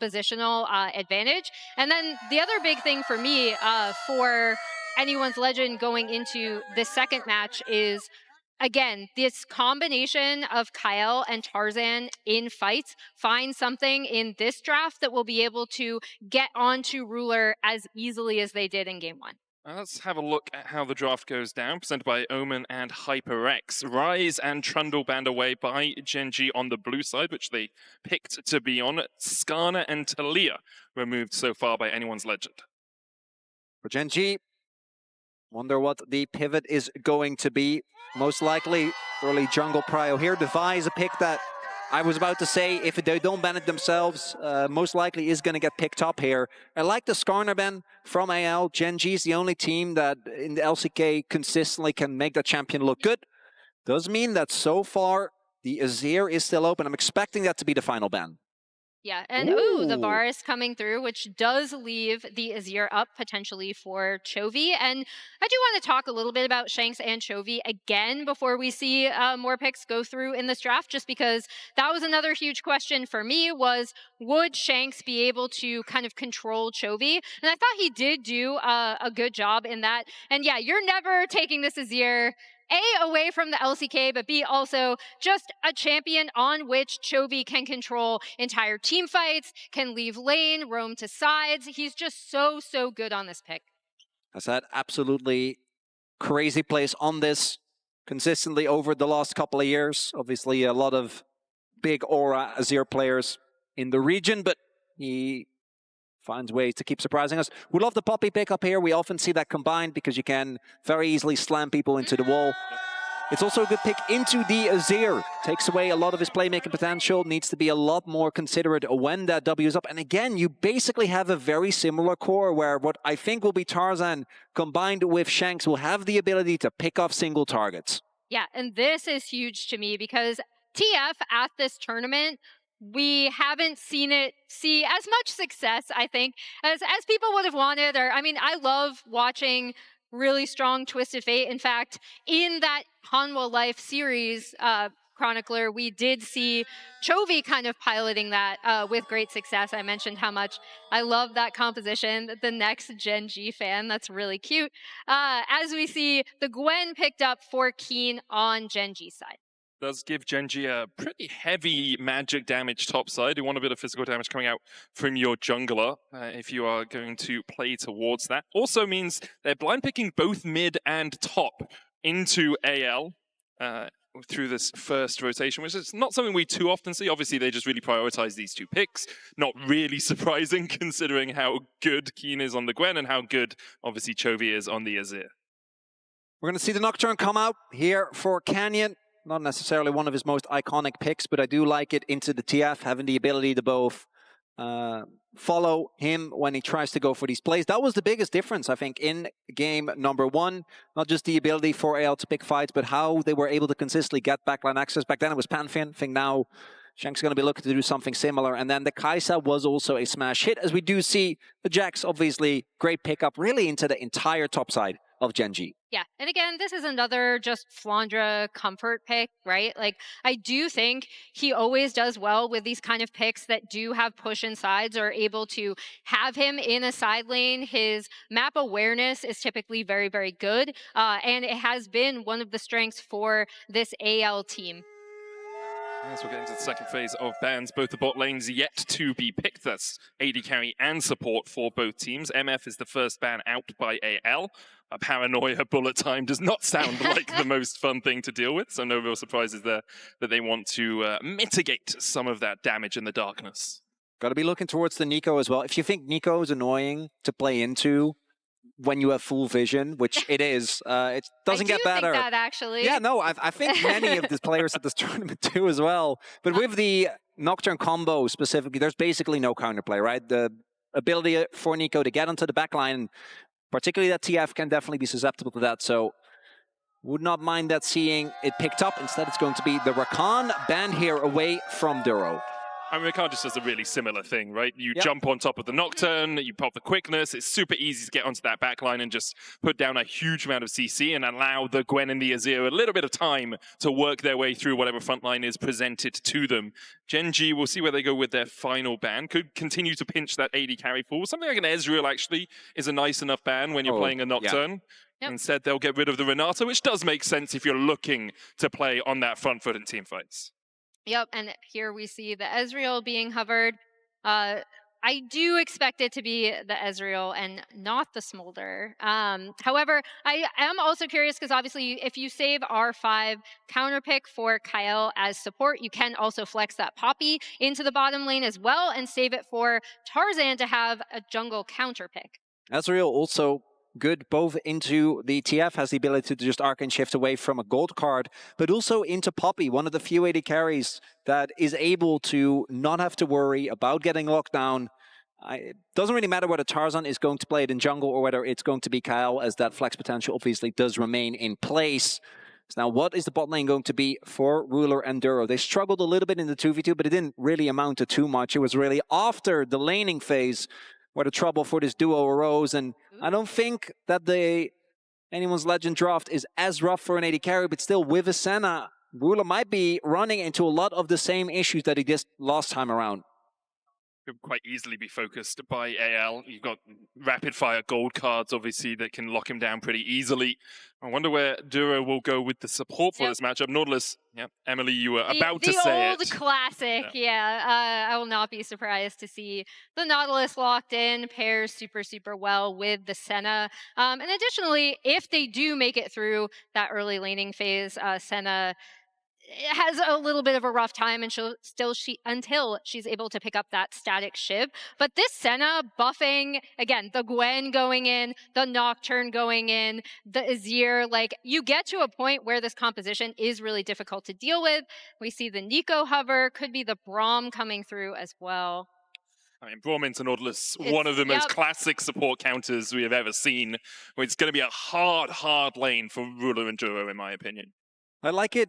positional advantage. And then the other big thing for me for anyone's legend going into this second match is, again, this combination of Kyle and Tarzan in fights. Find something in this draft that will be able to get onto Ruler as easily as they did in game 1. Let's have a look at how the draft goes down, presented by Omen and HyperX. Rise and Trundle banned away by Gen.G on the blue side, which they picked to be on. Skarner and Talia removed so far by anyone's legend. For Gen.G, wonder what the pivot is going to be. Most likely early jungle prio here. Devi is a pick that I was about to say, if they don't ban it themselves, most likely is going to get picked up here. I like the Skarner ban from AL. Gen.G is the only team that in the LCK consistently can make the champion look good. Does mean that so far the Azir is still open. I'm expecting that to be the final ban. Yeah, and ooh, the Varus coming through, which does leave the Azir up potentially for Chovy. And I do want to talk a little bit about Shanks and Chovy again before we see more picks go through in this draft, just because that was another huge question for me was, would Shanks be able to kind of control Chovy? And I thought he did do a good job in that. And yeah, you're never taking this Azir A, away from the LCK, but B, also just a champion on which Chovy can control entire team fights, can leave lane, roam to sides. He's just so, so good on this pick. Has had absolutely crazy plays on this consistently over the last couple of years. Obviously, a lot of big aura Azir players in the region, but he finds ways to keep surprising us. We love the Poppy pickup here. We often see that combined because you can very easily slam people into the wall. It's also a good pick into the Azir. Takes away a lot of his playmaking potential. Needs to be a lot more considerate when that W is up. And again, you basically have a very similar core where what I think will be Tarzan combined with Shanks will have the ability to pick off single targets. Yeah, and this is huge to me because TF at this tournament, we haven't seen it see as much success, I think, as people would have wanted. Or, I mean, I love watching really strong Twisted Fate. In fact, in that Hanwha Life series, Chronicler, we did see Chovy kind of piloting that with great success. I mentioned how much I love that composition. The next Gen.G fan, that's really cute. As we see, the Gwen picked up for Keen on Gen.G's side. Does give Gen.G a pretty heavy magic damage topside. You want a bit of physical damage coming out from your jungler if you are going to play towards that. Also means they're blind picking both mid and top into AL through this first rotation, which is not something we too often see. Obviously, they just really prioritize these two picks. Not really surprising considering how good Keen is on the Gwen and how good, obviously, Chovy is on the Azir. We're going to see the Nocturne come out here for Canyon. Not necessarily one of his most iconic picks, but I do like it into the TF, having the ability to both follow him when he tries to go for these plays. That was the biggest difference, I think, in game number 1. Not just the ability for AL to pick fights, but how they were able to consistently get backline access. Back then it was Pantheon. I think now Shanks is going to be looking to do something similar. And then the Kai'Sa was also a smash hit, as we do see the Jax, obviously, great pickup really into the entire top side of Gen.G. Yeah, and again, this is another just Flandre comfort pick, right? Like, I do think he always does well with these kind of picks that do have push insides or able to have him in a side lane. His map awareness is typically very, very good, and it has been one of the strengths for this AL team. As we're getting to the second phase of bans, both the bot lanes yet to be picked. That's AD carry and support for both teams. MF is the first ban out by AL. A paranoia bullet time does not sound like the most fun thing to deal with, so no real surprises there that they want to mitigate some of that damage in the darkness. Got to be looking towards the Nico as well. If you think Nico is annoying to play into when you have full vision, which it is, it doesn't get better. I do think that, actually. Yeah, no, I think many of the players at this tournament do as well. But with the Nocturne combo specifically, there's basically no counterplay, right? The ability for Nico to get onto the backline, particularly that TF, can definitely be susceptible to that. So would not mind that seeing it picked up. Instead, it's going to be the Rakan ban here away from Duro. I mean, Ricardo just does a really similar thing, right? You Yep. jump on top of the Nocturne, you pop the quickness. It's super easy to get onto that backline and just put down a huge amount of CC and allow the Gwen and the Azir a little bit of time to work their way through whatever frontline is presented to them. Gen.G, we'll see where they go with their final ban. Could continue to pinch that AD carry forward. Something like an Ezreal, actually, is a nice enough ban when you're playing a Nocturne. Yep. Instead, they'll get rid of the Renata, which does make sense if you're looking to play on that front foot in teamfights. Yep, and here we see the Ezreal being hovered. I do expect it to be the Ezreal and not the Smolder. However, I am also curious because obviously if you save R5 counter pick for Kael as support, you can also flex that Poppy into the bottom lane as well and save it for Tarzan to have a jungle counter pick. Ezreal also good both into the TF, has the ability to just arc and shift away from a gold card, but also into Poppy, one of the few AD carries that is able to not have to worry about getting locked down. It doesn't really matter whether Tarzan is going to play it in jungle or whether it's going to be Kyle, as that flex potential obviously does remain in place. So now, what is the bot lane going to be for Ruler and Duro? They struggled a little bit in the 2v2, but it didn't really amount to too much. It was really after the laning phase where the trouble for this duo arose, and I don't think that anyone's legend draft is as rough for an AD carry, but still with a Senna, Ruler might be running into a lot of the same issues that he did last time around. Could quite easily be focused by AL. You've got rapid fire gold cards, obviously, that can lock him down pretty easily. I wonder where Duro will go with the support for this matchup. Nautilus, Emily, you were about to say it. The old classic, I will not be surprised to see the Nautilus locked in, pairs super well with the Senna. And additionally, if they do make it through that early laning phase, Senna has a little bit of a rough time and until she's able to pick up that static shiv. But this Senna buffing, again, the Gwen going in, the Nocturne going in, the Azir, like you get to a point where this composition is really difficult to deal with. We see the Nico hover, could be the Braum coming through as well. I mean, Braum into Nautilus, one of the most classic support counters we have ever seen. It's going to be a hard lane for Ruler and Duro, in my opinion. I like it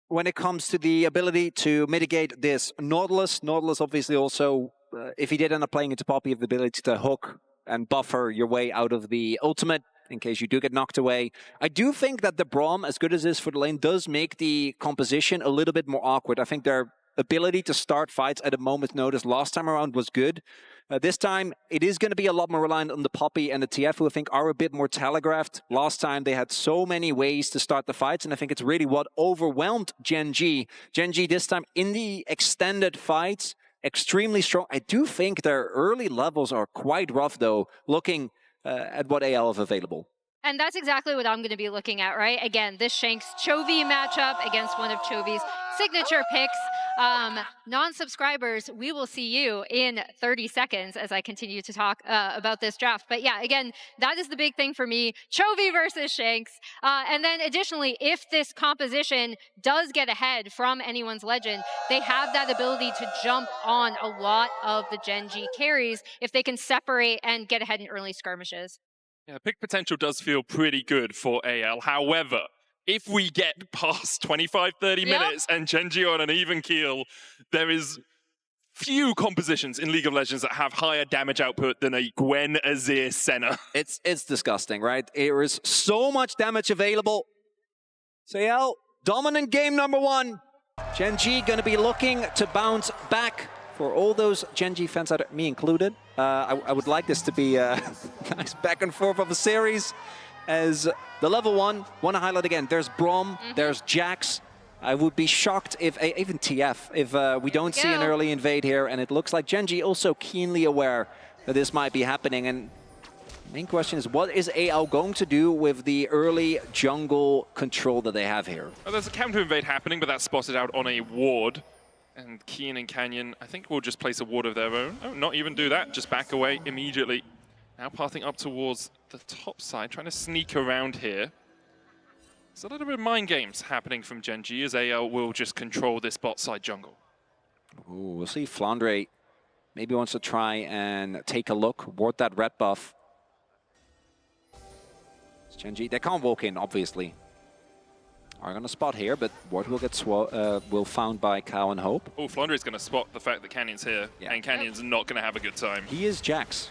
when it comes to the ability to mitigate this Nautilus. Nautilus obviously also, if he did end up playing into Poppy, have the ability to hook and buffer your way out of the ultimate in case you do get knocked away. I do think that the Braum, as good as it is for the lane, does make the composition a little bit more awkward. I think their ability to start fights at a moment's notice last time around was good. This time, it is going to be a lot more reliant on the Poppy and the TF, who I think are a bit more telegraphed. Last time, they had so many ways to start the fights, and I think it's really what overwhelmed Gen.G. Gen.G this time, in the extended fights, extremely strong. I do think their early levels are quite rough, though, looking at what AL have available. And that's exactly what I'm going to be looking at, right? Again, this Shanks Chovy matchup against one of Chovy's signature picks. Non-subscribers, we will see you in 30 seconds as I continue to talk about this draft. But yeah, again, that is the big thing for me. Chovy versus Shanks. And then additionally, if this composition does get ahead from anyone's legend, they have that ability to jump on a lot of the Gen.G carries if they can separate and get ahead in early skirmishes. Yeah, pick potential does feel pretty good for AL. However, if we get past 25, 30 minutes and Gen.G on an even keel, there is few compositions in League of Legends that have higher damage output than a Gwen Azir Senna. It's disgusting, right? There is so much damage available. So yeah, dominant game number one. Gen.G going to be looking to bounce back. For all those Gen.G fans, me included, I would like this to be a nice back and forth of a series. As the level one, want to highlight again, there's Braum, there's Jax. I would be shocked if, even TF, if we don't see an early invade here. And it looks like Gen.G also keenly aware that this might be happening. And the main question is, what is AL going to do with the early jungle control that they have here? Well, there's a counter invade happening, but that's spotted out on a ward. And Keen and Canyon, I think, will just place a ward of their own. Oh, not even do that, just back away immediately. Now pathing up towards the top side, trying to sneak around here. There's a little bit of mind games happening from Gen.G as AL will just control this bot side jungle. Ooh, we'll see Flandre maybe wants to try and take a look, ward that red buff. It's Gen.G, they can't walk in, obviously. are going to spot here, but ward will get found by Cow and Hope. Oh, Flandre's going to spot the fact that Canyon's here, and Canyon's not going to have a good time. He is Jax.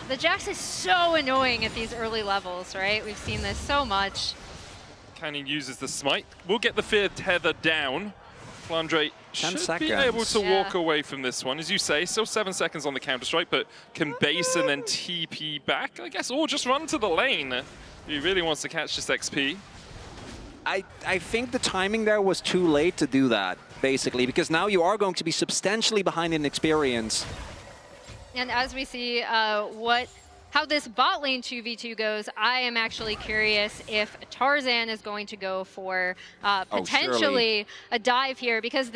The Jax is so annoying at these early levels, right? We've seen this so much. Canyon uses the smite. We'll get the fear tether down. Flandre should be able to walk away from this one. As you say, still 7 seconds on the counter-strike, but can base and then TP back, I guess, or just run to the lane. He really wants to catch this XP. I think the timing there was too late to do that, basically, because now you are going to be substantially behind in experience. And as we see how this bot lane 2v2 goes, I am actually curious if Tarzan is going to go for potentially a dive here, because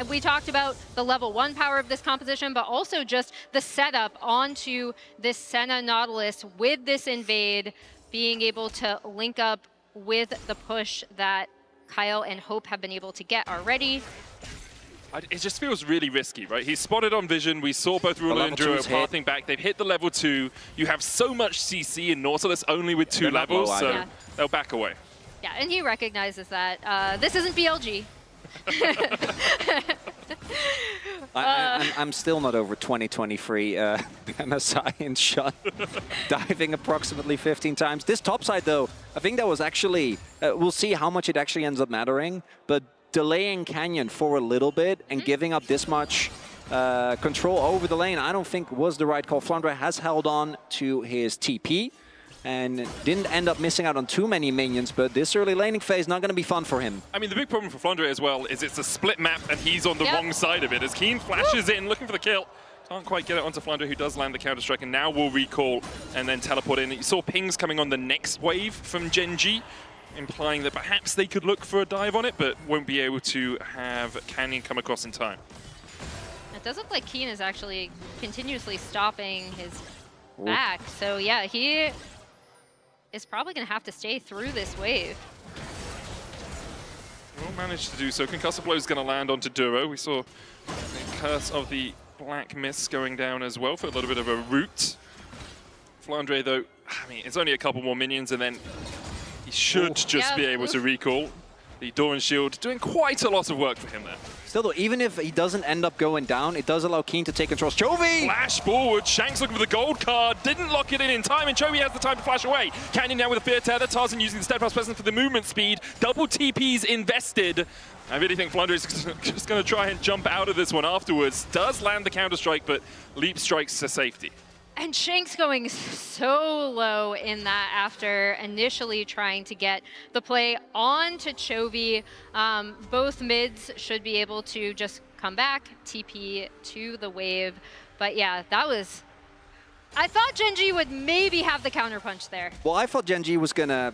we talked about the level 1 power of this composition, but also just the setup onto this Senna Nautilus with this invade, being able to link up with the push that Kyle and Hope have been able to get already. It just feels really risky, right? He's spotted on vision. We saw both Ruler and Duro pathing back. They've hit the level 2. You have so much CC in Nautilus only with 2 levels, so they'll back away. Yeah, and he recognizes that. This isn't BLG. I'm still not over 2023 MSI and Shun diving approximately 15 times. This top side, though, I think that was actually, we'll see how much it actually ends up mattering, but delaying Canyon for a little bit and giving up this much control over the lane, I don't think was the right call. Flandre has held on to his TP and didn't end up missing out on too many minions, but this early laning phase not going to be fun for him. I mean, the big problem for Flandre as well is it's a split map and he's on the wrong side of it. As Keen flashes in, looking for the kill. Can't quite get it onto Flandre, who does land the counter-strike, and now will recall and then teleport in. You saw pings coming on the next wave from Gen.G, implying that perhaps they could look for a dive on it, but won't be able to have Canyon come across in time. It does look like Keen is actually continuously stopping his back. So yeah, he is probably going to have to stay through this wave. Will manage to do so. Concussive Blow is going to land onto Duro. We saw the Curse of the Black Mist going down as well for a little bit of a root. Flandre, though, I mean, it's only a couple more minions, and then he should just be able to recall. The Doran Shield doing quite a lot of work for him there. Still, though, even if he doesn't end up going down, it does allow Keen to take control. Chovy! Flash forward. Shanks looking for the gold card. Didn't lock it in time, and Chovy has the time to flash away. Canyon now with a fear tether. Tarzan using the steadfast presence for the movement speed. Double TPs invested. I really think Flandre is just going to try and jump out of this one afterwards. Does land the counter-strike, but leap strikes to safety. And Shanks going so low in that after initially trying to get the play on to Chovy. Both mids should be able to just come back, TP to the wave. But yeah, that was... I thought Gen.G would maybe have the counterpunch there. Well, I thought Gen.G was going to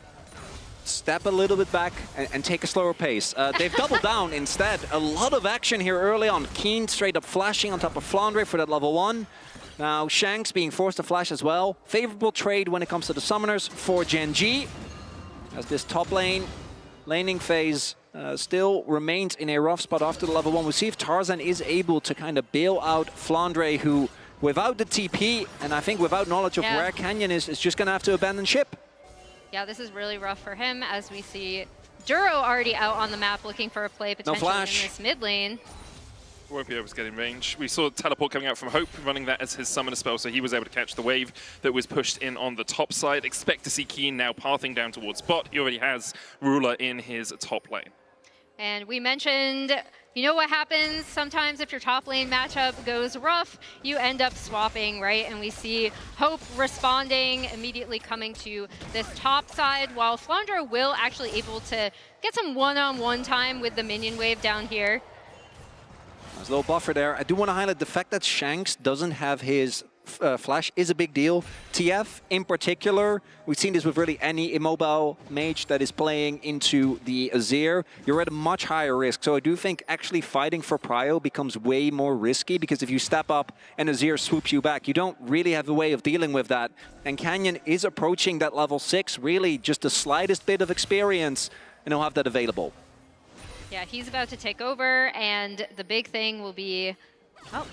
step a little bit back and take a slower pace. They've doubled down instead. A lot of action here early on. Keen straight up flashing on top of Flandre for that level 1. Now, Shanks being forced to flash as well. Favorable trade when it comes to the summoners for Gen.G, as this top laning phase still remains in a rough spot after the level 1. We'll see if Tarzan is able to kind of bail out Flandre, who, without the TP, and I think without knowledge of where Canyon is just going to have to abandon ship. Yeah, this is really rough for him, as we see Duro already out on the map looking for a play potentially in this mid lane. Won't be able to get in range. We saw teleport coming out from Hope, running that as his summoner spell, so he was able to catch the wave that was pushed in on the top side. Expect to see Keen now pathing down towards bot. He already has Ruler in his top lane. And we mentioned, you know what happens sometimes if your top lane matchup goes rough, you end up swapping, right? And we see Hope responding, immediately coming to this top side, while Flandre will actually able to get some one-on-one time with the minion wave down here. There's a little buffer there. I do want to highlight the fact that Shanks doesn't have his flash is a big deal. TF in particular, we've seen this with really any immobile mage that is playing into the Azir. You're at a much higher risk. So I do think actually fighting for prio becomes way more risky, because if you step up and Azir swoops you back, you don't really have a way of dealing with that. And Canyon is approaching that level 6, really just the slightest bit of experience, and he'll have that available. Yeah, he's about to take over, and the big thing will be, so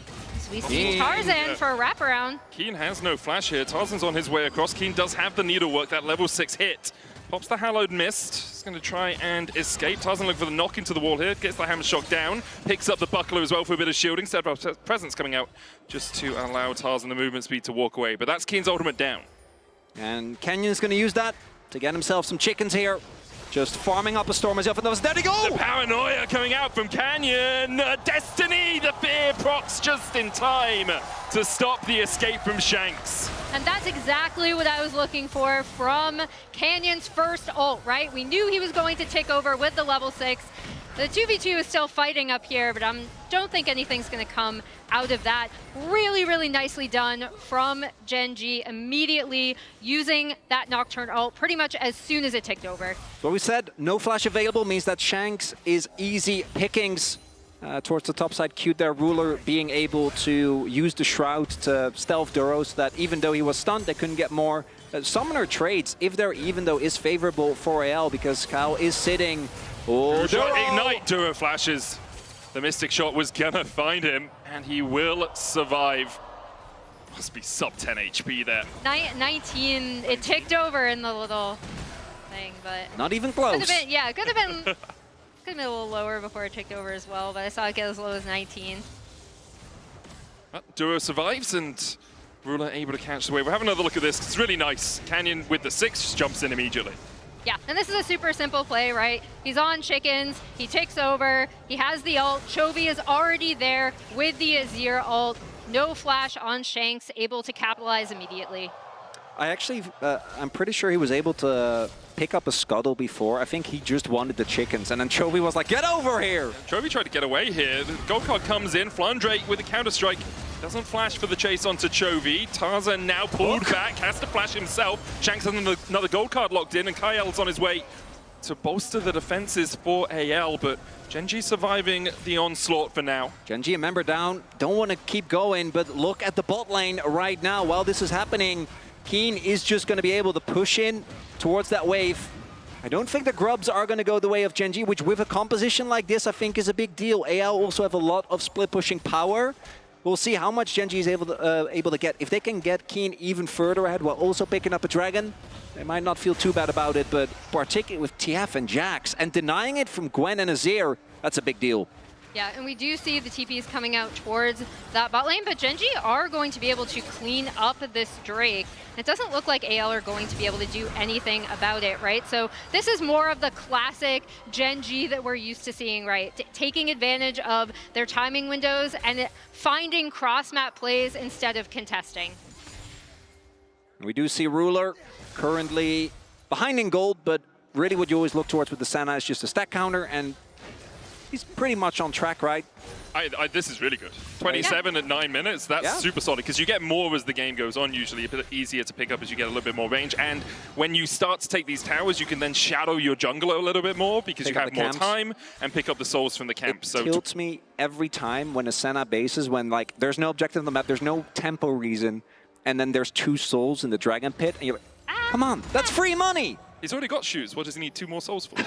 we see Tarzan for a wraparound. Keen has no flash here. Tarzan's on his way across. Keen does have the needlework, that level 6 hit. Pops the Hallowed Mist. He's going to try and escape. Tarzan looking for the knock into the wall here. Gets the Hammer Shock down. Picks up the Buckler as well for a bit of shielding. Several presence coming out just to allow Tarzan the movement speed to walk away. But that's Keen's ultimate down. And Kenyon's going to use that to get himself some chickens here. Just farming up a storm as often as there they go! The paranoia coming out from Canyon. Destiny, the fear procs just in time to stop the escape from Shanks. And that's exactly what I was looking for from Canyon's first ult, right? We knew he was going to take over with the level 6. The 2v2 is still fighting up here, but I don't think anything's going to come out of that. Really, really nicely done from Gen.G, immediately using that Nocturne ult pretty much as soon as it ticked over. What we said, no flash available means that Shanks is easy pickings towards the top side. Cute there, Ruler being able to use the Shroud to stealth Duro so that even though he was stunned, they couldn't get more. Summoner trades, if they're even though, is favorable for AL because Kyle is sitting. Oh, Duro! Ignite, Duro flashes. The Mystic Shot was gonna find him, and he will survive. Must be sub 10 HP there. 19, it ticked over in the little thing, but... Not even close. Could have been, yeah, could have been a little lower before it ticked over as well, but I saw it get as low as 19. Well, Duro survives, and Ruler able to catch the wave. We'll have another look at this. It's really nice. Canyon with the 6 just jumps in immediately. Yeah, and this is a super simple play, right? He's on chickens, he takes over, he has the ult. Chovy is already there with the Azir ult. No flash on Shanks, able to capitalize immediately. I actually, I'm pretty sure he was able to pick up a scuttle before. I think he just wanted the chickens, and then Chovy was like, get over here! Chovy tried to get away here. The gold card comes in. Flandre with the counter-strike. Doesn't flash for the chase onto Chovy. Tarzan now pulled back, has to flash himself. Shanks has another gold card locked in, and Kyle's on his way to bolster the defenses for AL, but Gen.G surviving the onslaught for now. Gen.G, a member down, don't want to keep going, but look at the bot lane right now. While this is happening, Keen is just going to be able to push in towards that wave. I don't think the grubs are going to go the way of Gen.G, which with a composition like this, I think is a big deal. AL also have a lot of split pushing power. We'll see how much Gen.G is able to get. If they can get Keen even further ahead while also picking up a dragon, they might not feel too bad about it, but particularly with TF and Jax, and denying it from Gwen and Azir, that's a big deal. Yeah, and we do see the TPs coming out towards that bot lane, but Gen.G are going to be able to clean up this Drake. It doesn't look like AL are going to be able to do anything about it, right? So this is more of the classic Gen.G that we're used to seeing, right? Taking advantage of their timing windows and finding cross-map plays instead of contesting. We do see Ruler currently behind in gold, but really what you always look towards with the Senna is just a stack counter, and he's pretty much on track, right? This is really good. 27 at 9 minutes, that's super solid, because you get more as the game goes on, usually a bit easier to pick up as you get a little bit more range. And when you start to take these towers, you can then shadow your jungler a little bit more, because you have more time and pick up the souls from the camp. It tilts me every time when a Senna bases, when like there's no objective on the map, there's no tempo reason, and then there's 2 souls in the dragon pit, and you're like, come on, that's free money! He's already got shoes, what does he need 2 more souls for?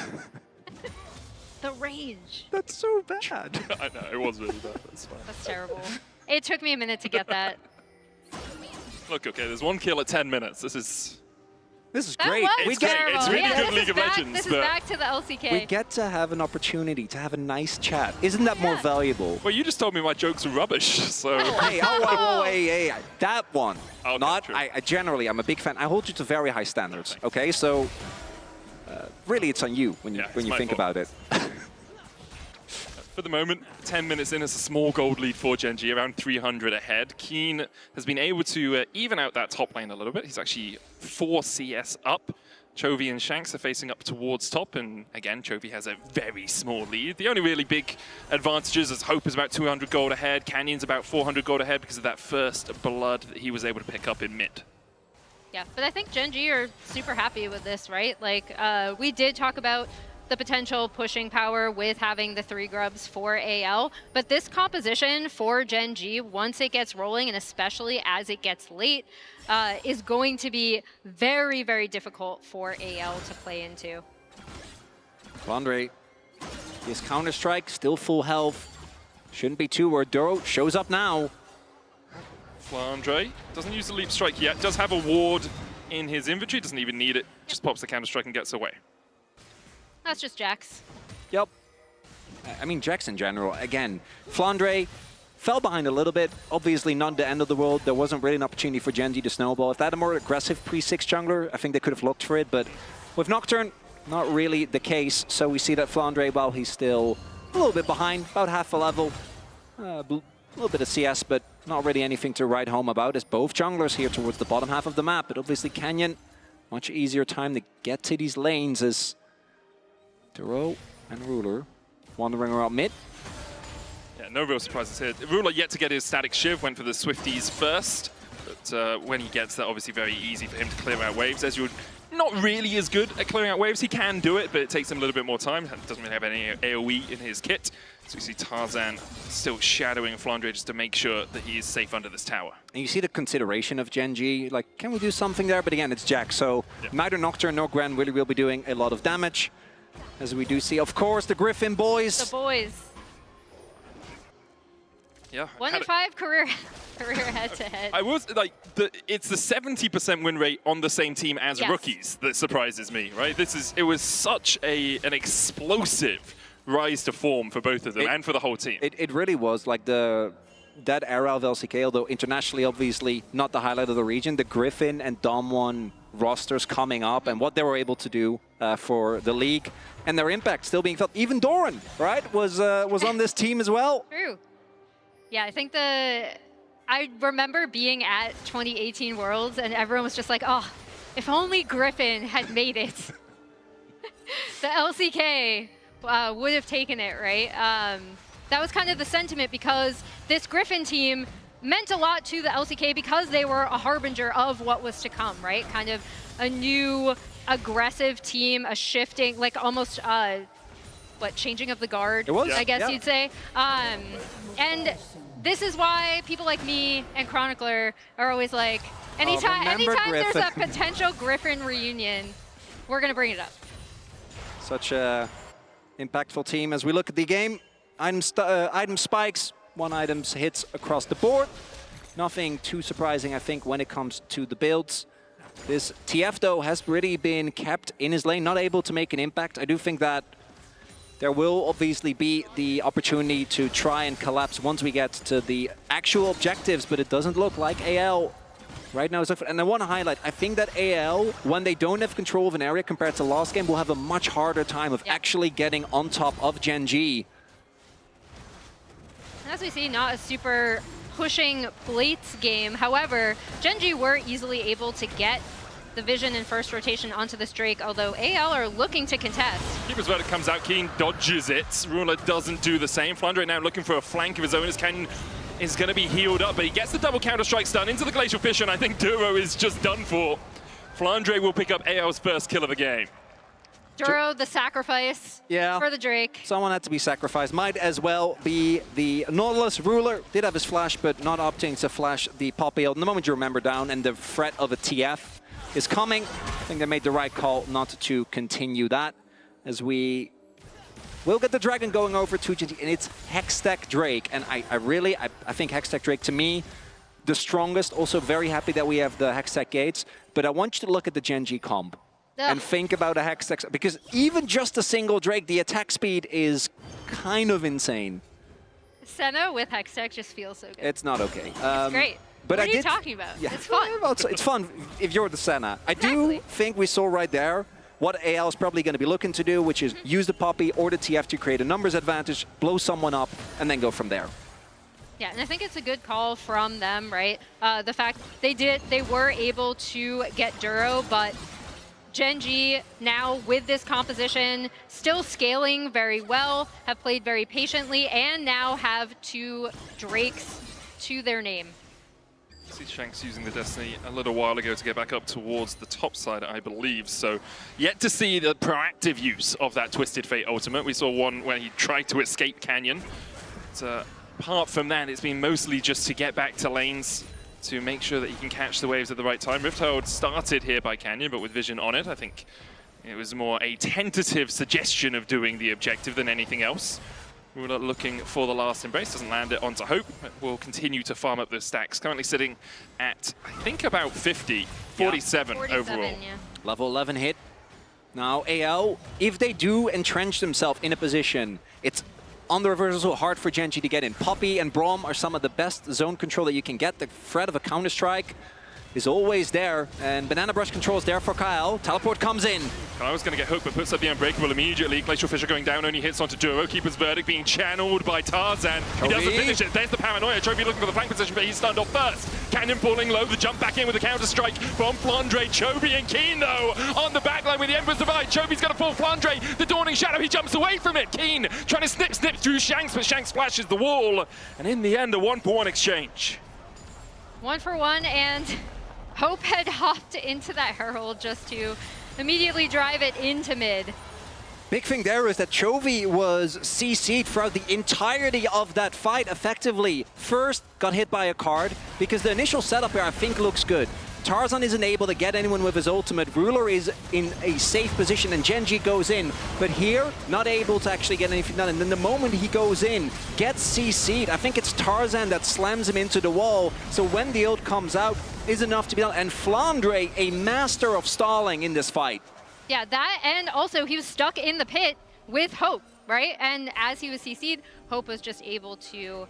The range. That's so bad. I know, it was really bad. That's fine. That's terrible. It took me a minute to get that. Look, okay, there's 1 kill at 10 minutes. This is great. It's great. It's really good League of Legends. This is back to the LCK. We get to have an opportunity to have a nice chat. Isn't that more valuable? Well, you just told me my jokes are rubbish, so... Hey, hey, that one. Okay, not, I generally, I'm a big fan. I hold you to very high standards, okay? So, really, it's on you when you think about it. For the moment, 10 minutes in, it's a small gold lead for Gen.G, around 300 ahead. Keen has been able to even out that top lane a little bit. He's actually 4 CS up. Chovy and Shanks are facing up towards top, and again, Chovy has a very small lead. The only really big advantages is Hope is about 200 gold ahead, Canyon's about 400 gold ahead because of that first blood that he was able to pick up in mid. Yeah, but I think Gen.G are super happy with this, right? Like, we did talk about the potential pushing power with having the 3 grubs for AL, but this composition for Gen.G, once it gets rolling, and especially as it gets late, is going to be very, very difficult for AL to play into. Flandre, his counter-strike, still full health. Shouldn't be too worried. Duro shows up now. Flandre doesn't use the leap strike yet, does have a ward in his inventory, doesn't even need it, just pops the counter-strike and gets away. That's just Jax. Yep. I mean, Jax in general, again, Flandre fell behind a little bit. Obviously not the end of the world. There wasn't really an opportunity for Gen.G to snowball. If they had a more aggressive pre-6 jungler, I think they could have looked for it. But with Nocturne, not really the case. So we see that Flandre, while he's still a little bit behind, about half a level, a little bit of CS, but not really anything to write home about, as both junglers here towards the bottom half of the map. But obviously Canyon, much easier time to get to these lanes as Duro and Ruler wandering around mid. Yeah, no real surprises here. Ruler yet to get his static shiv, went for the Swifties first, but when he gets that, obviously very easy for him to clear out waves. Ezreal not really as good at clearing out waves. He can do it, but it takes him a little bit more time. Doesn't really have any AoE in his kit. So you see Tarzan still shadowing Flandre just to make sure that he is safe under this tower. And you see the consideration of Gen.G, like, can we do something there? But again, it's Jax, so neither Nocturne nor Gren really will be doing a lot of damage. As we do see, of course, the Griffin boys. The boys. Yeah. 1 in 5 career head-to-head. I was like, it's the 70% win rate on the same team as rookies that surprises me, right? It was such an explosive rise to form for both of them and for the whole team. It really was like that era of LCK, although internationally, obviously, not the highlight of the region. The Griffin and Dom1 rosters coming up and what they were able to do for the league and their impact still being felt. Even Doran, right, was on this team as well. True. Yeah, I think I remember being at 2018 Worlds and everyone was just like, oh, if only Griffin had made it. The LCK would have taken it, right? That was kind of the sentiment because this Griffin team meant a lot to the LCK because they were a harbinger of what was to come, right? Kind of a new aggressive team, a shifting, like almost, changing of the guard, it was, I guess you'd say. And this is why people like me and Chronicler are always like, anytime there's a potential Griffin reunion, we're going to bring it up. Such a impactful team. As we look at the game, item spikes, one item hits across the board. Nothing too surprising, I think, when it comes to the builds. This TF, though, has really been kept in his lane, not able to make an impact. I do think that there will obviously be the opportunity to try and collapse once we get to the actual objectives, but it doesn't look like AL right now. And I want to highlight, I think that AL, when they don't have control of an area compared to last game, will have a much harder time of actually getting on top of Gen.G. As we see, not a super pushing plates game. However, Gen.G were easily able to get the vision in first rotation onto this Drake, although AL are looking to contest. Keeper's Verdict comes out, Keen dodges it. Ruler doesn't do the same. Flandre now looking for a flank of his own as Canyon is going to be healed up, but he gets the double counter-strike stun into the Glacial Fish, and I think Duro is just done for. Flandre will pick up AL's first kill of the game. Duro, the sacrifice for the Drake. Someone had to be sacrificed. Might as well be the Nautilus. Ruler did have his flash, but not opting to flash the Poppy ult. In the moment you remember down, and the threat of a TF is coming. I think they made the right call not to continue that, as we will get the Dragon going over to Gen.G, and it's Hextech Drake. And I think Hextech Drake, to me, the strongest. Also very happy that we have the Hextech Gates, but I want you to look at the Gen.G comp and think about a Hextech, because even just a single Drake, the attack speed is kind of insane. Senna with Hextech just feels so good. It's not okay. It's great. But what are you talking about? Yeah. It's fun. It's fun if you're the Senna. I do think we saw right there what AL is probably going to be looking to do, which is use the Poppy or the TF to create a numbers advantage, blow someone up, and then go from there. Yeah, and I think it's a good call from them, right? The fact they were able to get Duro, but Gen.G now with this composition, still scaling very well, have played very patiently, and now have 2 Drakes to their name. See Shanks using the Destiny a little while ago to get back up towards the top side, I believe. So yet to see the proactive use of that Twisted Fate ultimate. We saw one where he tried to escape Canyon. But, apart from that, it's been mostly just to get back to lanes to make sure that he can catch the waves at the right time. Rifthold started here by Canyon, but with vision on it, I think it was more a tentative suggestion of doing the objective than anything else. Ruler looking for the last embrace, doesn't land it onto Hope, but will continue to farm up those stacks. Currently sitting at, I think, about 50 47 overall. Yeah. Level 11 hit. Now AL, if they do entrench themselves in a position, it's on the reversal hard for Gen.G to get in. Poppy and Braum are some of the best zone control that you can get. The threat of a Counter-Strike is always there, and Banana Brush control is there for Kyle. Teleport comes in. Kyle's going to get hooked, but puts up the Unbreakable immediately. Glacial Fissure going down, only hits onto Duro. Keeper's Verdict being channeled by Tarzan. He doesn't finish it. There's the Paranoia. Trophy looking for the flank position, but he's stunned off first. Cannon falling low, the jump back in with a counter-strike from Flandre. Chovy and Keen, though, on the backline with the Emperor's Divide. Chovy's going to fall Flandre. The Dawning Shadow, he jumps away from it. Keen trying to snip through Shanks, but Shanks flashes the wall. And in the end, a 1-for-1 exchange. 1-for-1, and Hope had hopped into that Herald just to immediately drive it into mid. Big thing there is that Chovy was CC'd throughout the entirety of that fight effectively. First, got hit by a card, because the initial setup here I think looks good. Tarzan isn't able to get anyone with his ultimate. Ruler is in a safe position and Gen.G goes in. But here, not able to actually get anything done. And then the moment he goes in, gets CC'd. I think it's Tarzan that slams him into the wall. So when the ult comes out, is enough to be done. And Flandre, a master of stalling in this fight. Yeah, that, and also he was stuck in the pit with Hope, right? And as he was CC'd, Hope was just able to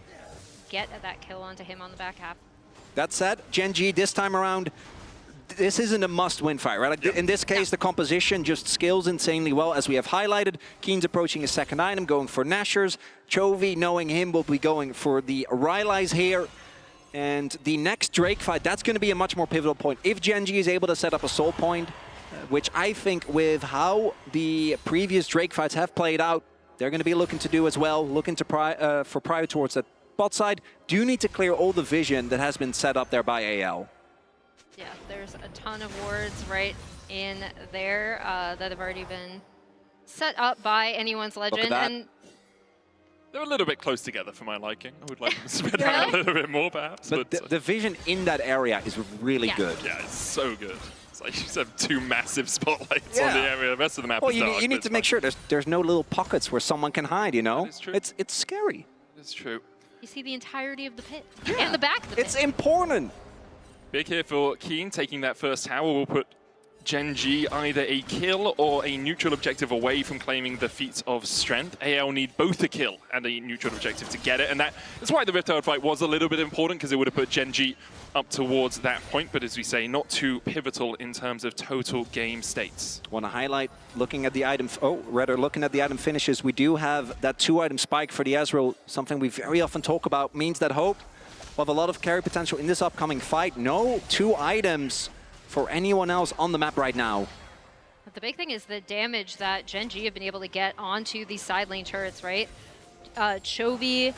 get that kill onto him on the back half. That said, Gen.G this time around, this isn't a must-win fight, right? Like in this case, the composition just scales insanely well, as we have highlighted. Keen's approaching his second item, going for Nashers. Chovy, knowing him, will be going for the Rylai's here. And the next Drake fight, that's going to be a much more pivotal point. If Gen.G is able to set up a soul point, which I think with how the previous Drake fights have played out, they're going to be looking to do as well, looking to for prior towards that bot side. Do need to clear all the vision that has been set up there by AL. Yeah, there's a ton of wards right in there that have already been set up by anyone's legend. And they're a little bit close together for my liking. I would like them to spread out a little bit more, perhaps. But the vision in that area is really good. Yeah, it's so good. It's like you just have two massive spotlights on the area. The rest of the map is dark. You need to make sure there's no little pockets where someone can hide, you know? It's true. It's scary. It's true. You see the entirety of the pit and the back of the pit. It's important. Big here for Keen, taking that first tower will put Gen.G either a kill or a neutral objective away from claiming the feats of strength. AL need both a kill and a neutral objective to get it, and that's why the Riptide fight was a little bit important, because it would have put Gen.G up towards that point, but as we say, not too pivotal in terms of total game states. Want to highlight, looking at the item, looking at the item finishes, we do have that 2-item spike for the Ezreal, something we very often talk about, means that Hope will have a lot of carry potential in this upcoming fight. No 2 items for anyone else on the map right now. But the big thing is the damage that Gen.G have been able to get onto these side lane turrets, right? Chovy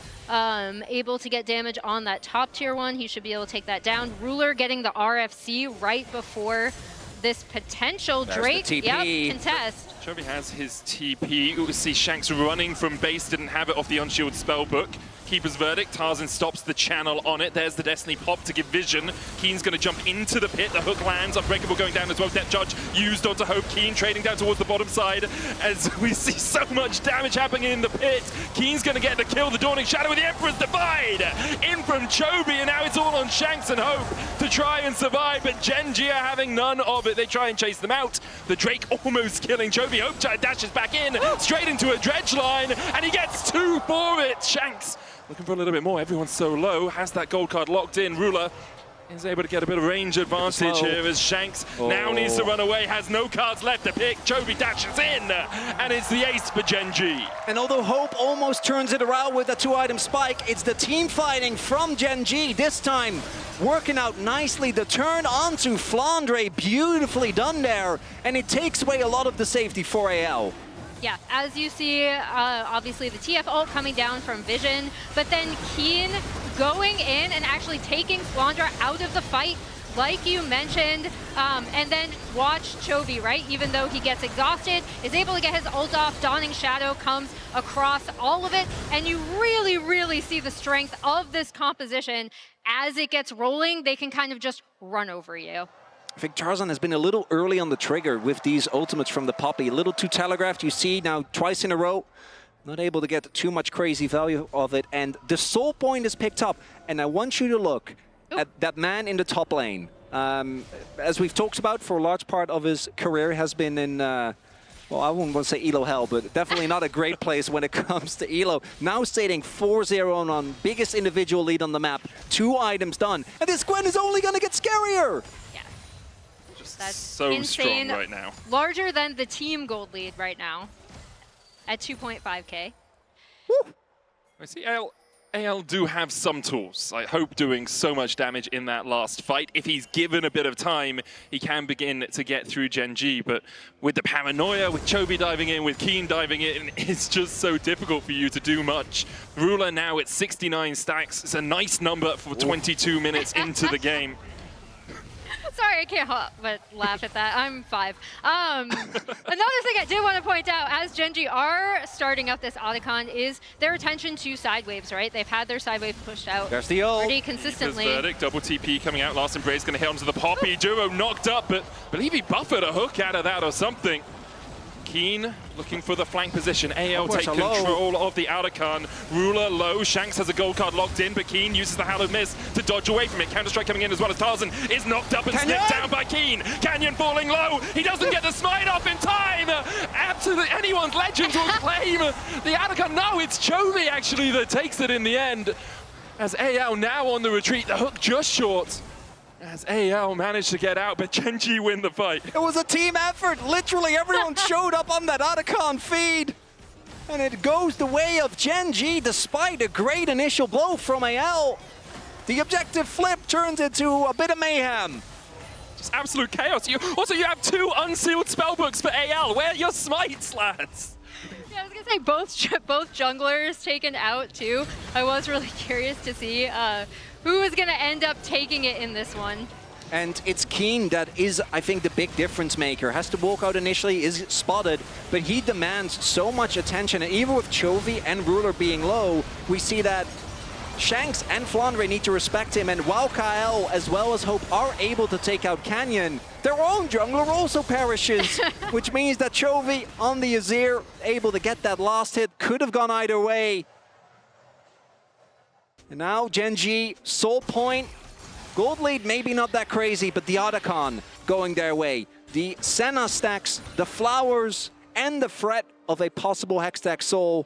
able to get damage on that top tier one. He should be able to take that down. Ruler getting the RFC right before this potential Drake contest. Chovy has his TP. Ooh, see Shanks running from base, didn't have it off the Unshield spellbook. Keeper's Verdict, Tarzan stops the channel on it. There's the Destiny pop to give vision. Keen's going to jump into the pit. The hook lands. Unbreakable going down as well. Depth Charge used onto Hope. Keen trading down towards the bottom side as we see so much damage happening in the pit. Keen's going to get the kill. The Dawning Shadow with the Emperor's Divide in from Chovy, and now it's all on Shanks and Hope to try and survive, but Gen.G are having none of it. They try and chase them out. The Drake almost killing Chovy. Hope dashes back in, straight into a dredge line, and he gets 2 for it. Shanks looking for a little bit more. Everyone's so low. Has that gold card locked in. Ruler is able to get a bit of range advantage here as Shanks now needs to run away. Has no cards left to pick. Chovy dashes in, and it's the ace for Gen.G. And although Hope almost turns it around with a 2-item spike, it's the team fighting from Gen.G. This time working out nicely. The turn onto Flandre, beautifully done there, and it takes away a lot of the safety for AL. Yeah, as you see, obviously the TF ult coming down from Vision, but then Keen going in and actually taking Flandre out of the fight, like you mentioned, and then watch Chovy, right? Even though he gets exhausted, is able to get his ult off. Dawning Shadow comes across all of it, and you really, really see the strength of this composition. As it gets rolling, they can kind of just run over you. I think Tarzan has been a little early on the trigger with these ultimates from the Poppy. A little too telegraphed. You see now twice in a row, not able to get too much crazy value of it. And the soul point is picked up. And I want you to look at that man in the top lane. As we've talked about, for a large part of his career has been in, well, I wouldn't want to say Elo hell, but definitely not a great place when it comes to Elo. Now stating 4-0 on biggest individual lead on the map, 2 items done, and this Gwen is only going to get scarier! Yeah. Just That's so insane. strong right now. Larger than the team gold lead right now at 2.5k. Woo. I see AL do have some tools. I hope doing so much damage in that last fight. If he's given a bit of time, he can begin to get through Gen.G. But with the paranoia, with Chovy diving in, with Keen diving in, it's just so difficult for you to do much. Ruler now at 69 stacks. It's a nice number for 22 minutes into the game. Sorry, I can't help but laugh at that. I'm 5. Another thing I did want to point out, as Gen.G are starting up this Otacon, is their attention to side waves, right? They've had their side wave pushed out There's the ult. pretty consistently. Verdict, double TP coming out. Last Embrace going to hit onto the Poppy. Duo knocked up, but I believe he buffered a hook out of that or something. Keen looking for the flank position. AL take control of the Otacon. Ruler low. Shanks has a gold card locked in, but Keen uses the Hallowed Mist to dodge away from it. Counter-Strike coming in as well as Tarzan is knocked up and snipped down by Keen. Canyon falling low. He doesn't get the smite off in time. Absolutely anyone's Legends will claim the Otacon. No, it's Chovy actually that takes it in the end. As AL now on the retreat, the hook just short. As AL managed to get out, but Gen.G win the fight. It was a team effort. Literally everyone showed up on that Otacon feed. And it goes the way of Gen.G despite a great initial blow from AL. The objective flip turns into a bit of mayhem. Just absolute chaos. You have 2 unsealed spellbooks for AL. Where are your smites, lads? Yeah, I was gonna say both junglers taken out too. I was really curious to see who is gonna end up taking it in this one. And it's Keen that is, I think, the big difference maker. Has to walk out initially, is spotted, but he demands so much attention. And even with Chovy and Ruler being low, we see that Shanks and Flandre need to respect him. And while Kyle, as well as Hope, are able to take out Canyon, their own jungler also perishes, which means that Chovy on the Azir, able to get that last hit, could have gone either way. And now Gen.G, Soul Point, gold lead maybe not that crazy, but the Otacon going their way. The Senna stacks, the flowers, and the threat of a possible Hextech Soul.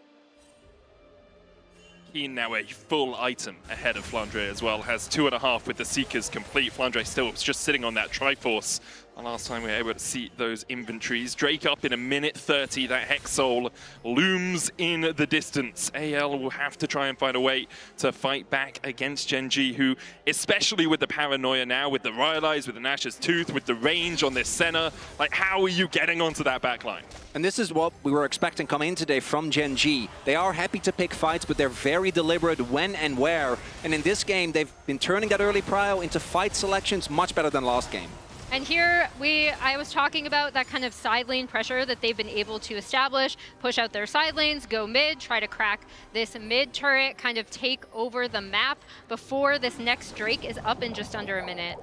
Keen now a full item ahead of Flandre as well. Has 2.5 with the Seekers complete. Flandre still just sitting on that Triforce. And last time we were able to see those inventories. Drake up in a minute 30. That Hex Soul looms in the distance. AL will have to try and find a way to fight back against Gen.G, who, especially with the paranoia now, with the Rylai's, with the Nash's Tooth, with the range on this Senna, like, how are you getting onto that backline? And this is what we were expecting coming in today from Gen.G. They are happy to pick fights, but they're very deliberate when and where. And in this game, they've been turning that early prio into fight selections much better than last game. And here, I was talking about that kind of side lane pressure that they've been able to establish, push out their side lanes, go mid, try to crack this mid turret, kind of take over the map before this next Drake is up in just under a minute.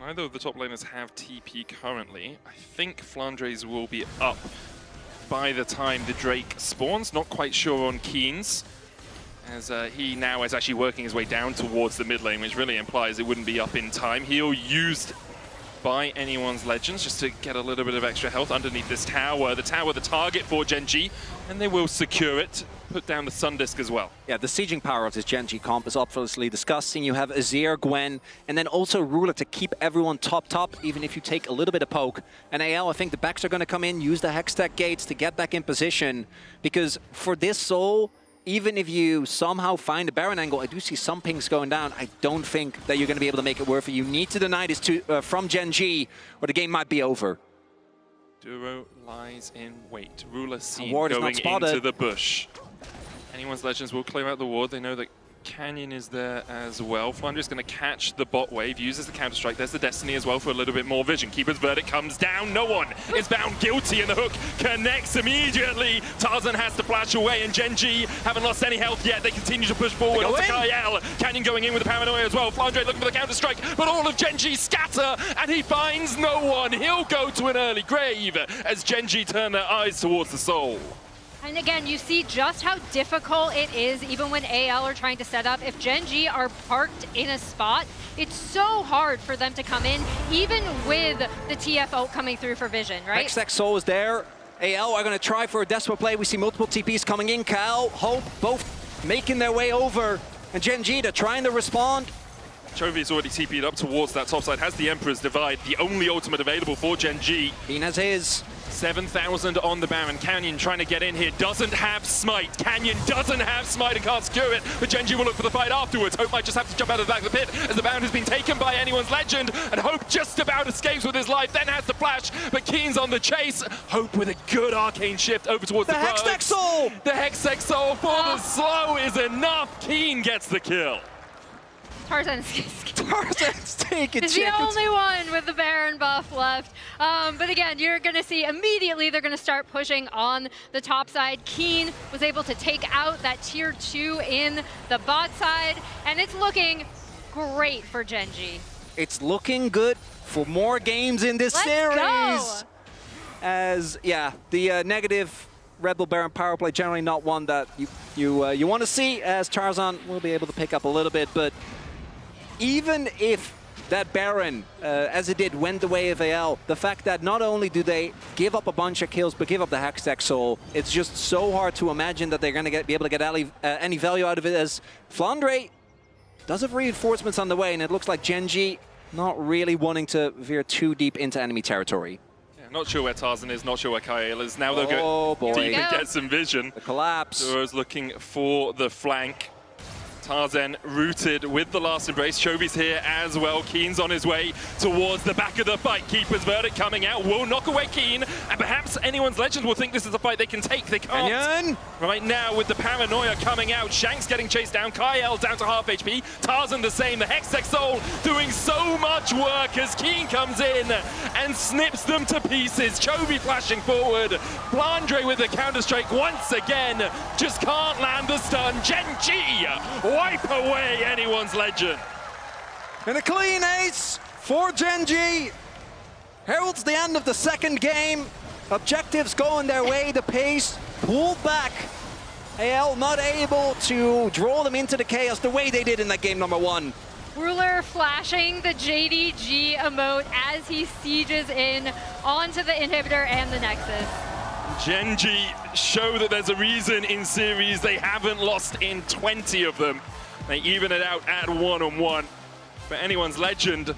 Neither of the top laners have TP currently. I think Flandre's will be up by the time the Drake spawns. Not quite sure on Keen's, as he now is actually working his way down towards the mid lane, which really implies it wouldn't be up in time. He'll used by anyone's Legends just to get a little bit of extra health underneath this tower. The tower, the target for Gen.G, and they will secure it. Put down the Sun Disc as well. Yeah, the sieging power of this Gen.G comp is obviously disgusting. You have Azir, Gwen, and then also Ruler to keep everyone top, even if you take a little bit of poke. And AL, I think the backs are going to come in, use the Hextech gates to get back in position, because for this Soul, even if you somehow find a Baron angle, I do see some pings going down. I don't think that you're going to be able to make it worth it. You need to deny this from Gen.G, or the game might be over. Duo lies in wait. Ruler seen Ward is going not spotted. into the bush. Anyone's Legends will clear out the ward. They know that Canyon is there as well. Flandre's going to catch the bot wave, uses the Counter-Strike. There's the Destiny as well for a little bit more vision. Keeper's Verdict comes down. No one is found guilty, and the hook connects immediately. Tarzan has to flash away, and Gen.G haven't lost any health yet. They continue to push forward onto Kyle. Canyon going in with the paranoia as well. Flandre looking for the Counter-Strike, but all of Gen.G scatter, and he finds no one. He'll go to an early grave as Gen.G turn their eyes towards the Soul. And again, you see just how difficult it is, even when AL are trying to set up. If Gen.G are parked in a spot, it's so hard for them to come in, even with the TF ult coming through for Vision, right? Hextech Soul is there. AL are going to try for a desperate play. We see multiple TPs coming in. Cal, Hope, both making their way over. And Gen.G, they're trying to respond. Chovy's already TP'd up towards that top side, has the Emperor's Divide, the only ultimate available for Gen.G. Keen has his. 7,000 on the Baron. Canyon trying to get in here, doesn't have Smite. Canyon doesn't have Smite and can't secure it, but Gen.G will look for the fight afterwards. Hope might just have to jump out of the back of the pit as the Baron has been taken by anyone's legend, and Hope just about escapes with his life, then has the flash, but Keen's on the chase. Hope with a good arcane shift over towards the Hextech Soul! The Hextech Soul for the slow is enough. Keen gets the kill. Tarzan's taking is the only one with the Baron buff left. But again, you're going to see immediately they're going to start pushing on the top side. Keen was able to take out that tier 2 in the bot side, and it's looking great for Gen.G. It's looking good for more games in this series. Go. As, yeah, the negative Red Bull Baron power play, generally not one that you want to see, as Tarzan will be able to pick up a little bit, but even if that Baron, as it did, went the way of AL, the fact that not only do they give up a bunch of kills, but give up the Hextech Soul, it's just so hard to imagine that they're going to be able to get any value out of it, as Flandre does have reinforcements on the way, and it looks like Gen.G not really wanting to veer too deep into enemy territory. Yeah, not sure where Tarzan is, not sure where Kyle is. Now they'll Oh, go boy. deep and get some vision. The collapse. Duro's looking for the flank. Tarzan rooted with the last embrace. Chovy's here as well. Keen's on his way towards the back of the fight. Keeper's verdict coming out will knock away Keen, and perhaps anyone's legend will think this is a fight they can take. They can't. Canyon. Right now with the paranoia coming out. Shanks getting chased down. Kyle down to half HP. Tarzan the same. The Hextech Soul doing so much work as Keen comes in and snips them to pieces. Chovy flashing forward. Flandre with the counter-strike once again. Just can't land the stun. Gen.G wipe away anyone's legend. And a clean ace for Gen.G. Heralds the end of the second game. Objectives going their way. The pace pulled back. AL not able to draw them into the chaos the way they did in that game number 1. Ruler flashing the JDG emote as he sieges in onto the inhibitor and the Nexus. Gen.G show that there's a reason in series they haven't lost in 20 of them. They even it out at 1-on-1. But anyone's legend